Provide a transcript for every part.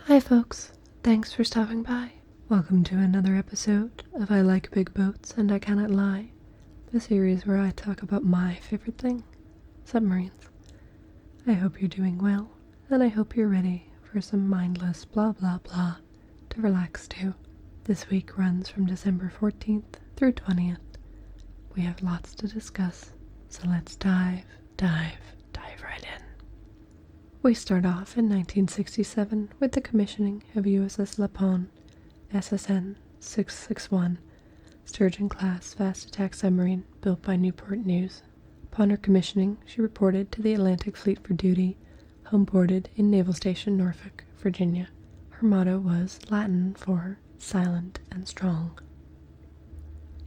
Hi folks, thanks for stopping by. Welcome to another episode of I Like Big Boats and I Cannot Lie, the series where I talk about my favorite thing, submarines. I hope you're doing well, and I hope you're ready for some mindless blah blah blah to relax to. This week runs from December 14th through 20th. We have lots to discuss, so let's dive right in. We start off in 1967 with the commissioning of USS Lapon, SSN 661, Sturgeon-class fast attack submarine built by Newport News. Upon her commissioning, she reported to the Atlantic Fleet for duty, homeported in Naval Station Norfolk, Virginia. Her motto was Latin for silent and strong.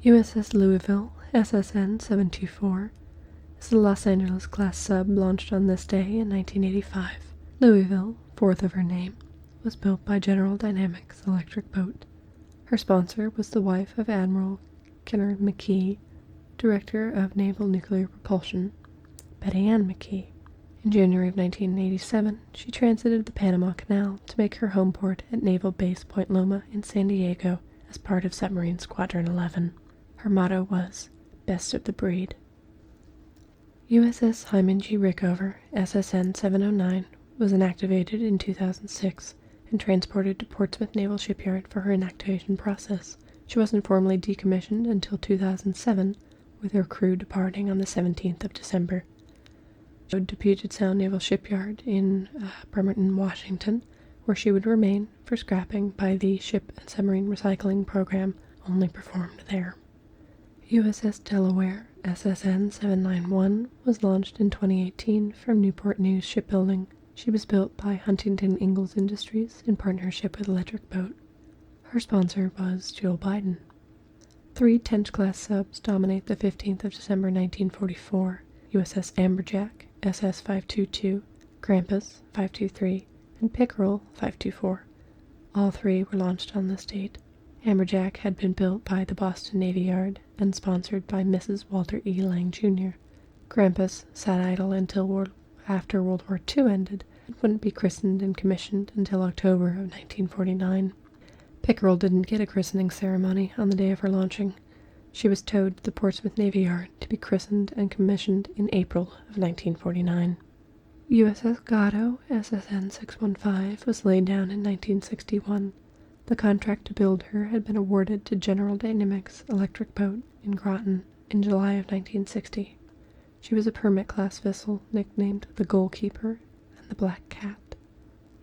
USS Louisville, SSN 724, is the Los Angeles-class sub launched on this day in 1985. Louisville, fourth of her name, was built by General Dynamics Electric Boat. Her sponsor was the wife of Admiral Kenner McKee, Director of Naval Nuclear Propulsion, Betty Ann McKee. In January of 1987, she transited the Panama Canal to make her home port at Naval Base Point Loma in San Diego as part of Submarine Squadron 11. Her motto was, Best of the Breed. USS Hyman G. Rickover, SSN 709, was inactivated in 2006 and transported to Portsmouth Naval Shipyard for her inactivation process. She wasn't formally decommissioned until 2007, with her crew departing on the 17th of December. She would to Puget Sound Naval Shipyard in Bremerton, Washington, where she would remain for scrapping by the Ship and Submarine Recycling Program only performed there. USS Delaware, SSN 791, was launched in 2018 from Newport News Shipbuilding. She was built by Huntington Ingalls Industries in partnership with Electric Boat. Her sponsor was Joe Biden. 3 Tench-class subs dominate the 15th of December 1944, USS Amberjack, SS 522, Grampus 523, and Pickerel 524. All 3 were launched on this date. Amberjack had been built by the Boston Navy Yard and sponsored by Mrs. Walter E. Lang, Jr. Grampus sat idle until after World War II ended and wouldn't be christened and commissioned until October of 1949. Pickerel didn't get a christening ceremony on the day of her launching. She was towed to the Portsmouth Navy Yard to be christened and commissioned in April of 1949. USS Gatto, SSN 615, was laid down in 1961. The contract to build her had been awarded to General Dynamics Electric Boat in Groton in July of 1960. She was a permit-class vessel nicknamed the Goalkeeper and the Black Cat.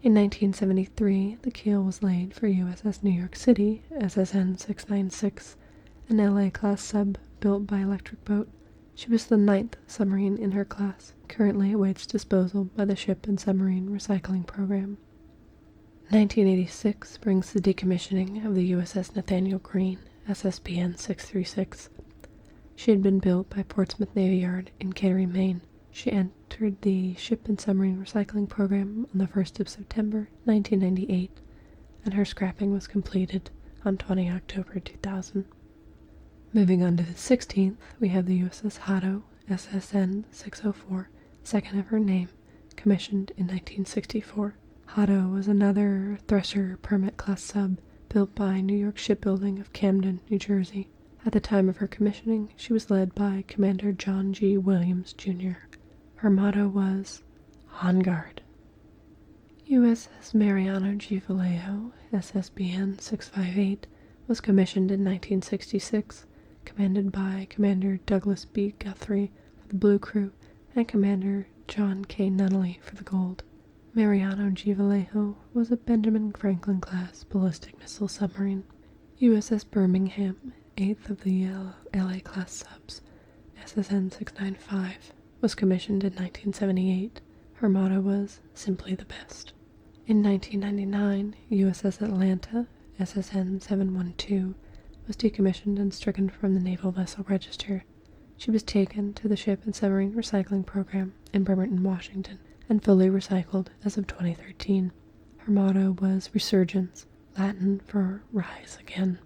In 1973, the keel was laid for USS New York City, SSN 696, an LA-class sub built by Electric Boat. She was the 9th submarine in her class, currently awaits disposal by the Ship and Submarine Recycling Program. 1986 brings the decommissioning of the USS Nathaniel Greene, SSBN 636. She had been built by Portsmouth Navy Yard in Kittery, Maine. She entered the Ship and Submarine Recycling Program on the 1st of September 1998, and her scrapping was completed on 20 October 2000. Moving on to the 16th, we have the USS Hato, SSN 604, second of her name, commissioned in 1964. Hato was another Thresher permit-class sub built by New York Shipbuilding of Camden, New Jersey. At the time of her commissioning, she was led by Commander John G. Williams, Jr. Her motto was, On Guard. USS Mariano G. Vallejo, SSBN 658, was commissioned in 1966, commanded by Commander Douglas B. Guthrie for the Blue Crew and Commander John K. Nunnally for the Gold. Mariano G. Vallejo was a Benjamin Franklin-class ballistic missile submarine. USS Birmingham, 8th of the LA-class subs, SSN 695, was commissioned in 1978. Her motto was, Simply the Best. In 1999, USS Atlanta, SSN 712, was decommissioned and stricken from the Naval Vessel Register. She was taken to the Ship and Submarine Recycling Program in Bremerton, Washington, and fully recycled as of 2013. Her motto was Resurgence, Latin for Rise Again.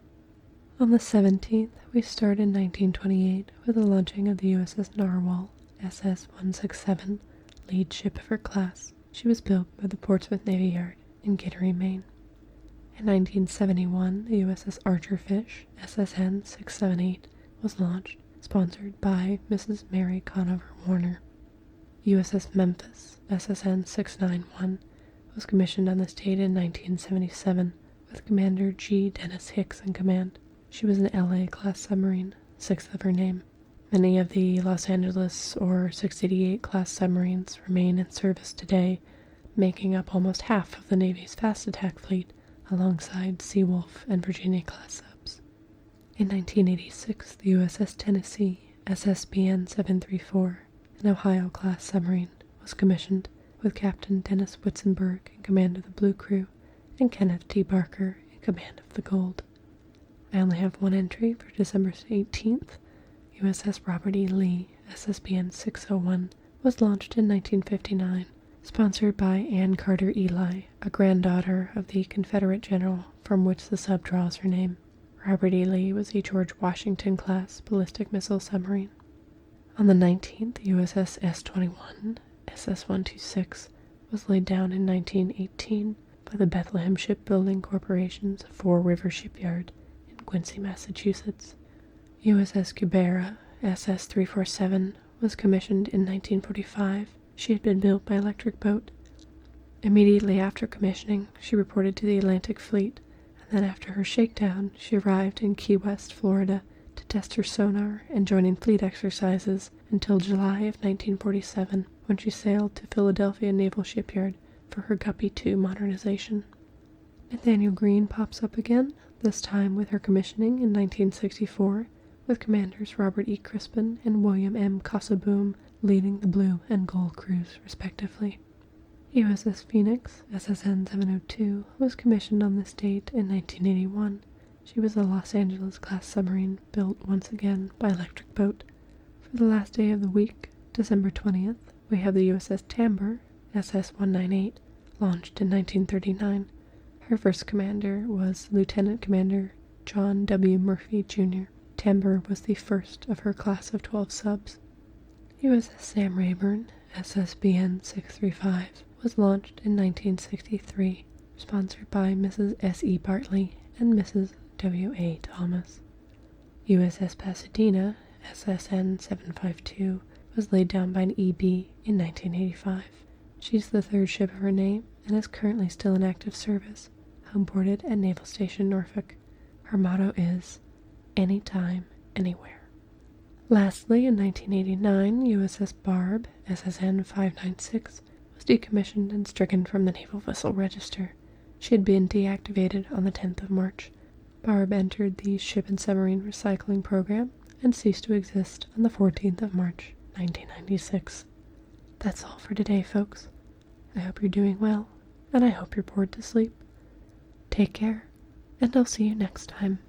On the 17th, we start in 1928 with the launching of the USS Narwhal, SS-167, lead ship of her class. She was built by the Portsmouth Navy Yard in Kittery, Maine. In 1971, the USS Archerfish, SSN 678, was launched, sponsored by Mrs. Mary Conover Warner. USS Memphis, SSN 691, was commissioned on this date in 1977, with Commander G. Dennis Hicks in command. She was an LA-class submarine, sixth of her name. Many of the Los Angeles or 688 class submarines remain in service today, making up almost half of the Navy's fast attack fleet, alongside Seawolf and Virginia-class subs. In 1986, the USS Tennessee, SSBN 734, an Ohio-class submarine, was commissioned, with Captain Dennis Whitsenburg in command of the Blue Crew and Kenneth T. Barker in command of the Gold. I only have one entry for December 18th. USS Robert E. Lee, SSBN 601, was launched in 1959, sponsored by Ann Carter Ely, a granddaughter of the Confederate general from which the sub draws her name. Robert E. Lee was a George Washington-class ballistic missile submarine. On the 19th, USS S-21, SS-126, was laid down in 1918 by the Bethlehem Shipbuilding Corporation's Four River Shipyard in Quincy, Massachusetts. USS Cubera, SS-347, was commissioned in 1945. She had been built by Electric Boat. Immediately after commissioning, she reported to the Atlantic Fleet, and then after her shakedown, she arrived in Key West, Florida, to test her sonar and join in fleet exercises until July of 1947, when she sailed to Philadelphia Naval Shipyard for her Guppy II modernization. Nathaniel Greene pops up again, this time with her commissioning in 1964, with Commanders Robert E. Crispin and William M. Cassaboom leading the Blue and Gold crews, respectively. USS Phoenix, SSN 702, was commissioned on this date in 1981. She was a Los Angeles-class submarine built once again by Electric Boat. For the last day of the week, December 20th, we have the USS Tamber, SS-198, launched in 1939. Her first commander was Lieutenant Commander John W. Murphy, Jr. Tamber was the first of her class of 12 subs. USS Sam Rayburn, SSBN 635, was launched in 1963, sponsored by Mrs. S.E. Bartley and Mrs. W.A. Thomas. USS Pasadena, SSN 752, was laid down by an EB in 1985. She's the third ship of her name and is currently still in active service, homeboarded at Naval Station Norfolk. Her motto is, "Anytime, anywhere." Lastly, in 1989, USS Barb, SSN 596, was decommissioned and stricken from the Naval Vessel Register. She had been deactivated on the 10th of March. Barb entered the Ship and Submarine Recycling Program and ceased to exist on the 14th of March, 1996. That's all for today, folks. I hope you're doing well, and I hope you're bored to sleep. Take care, and I'll see you next time.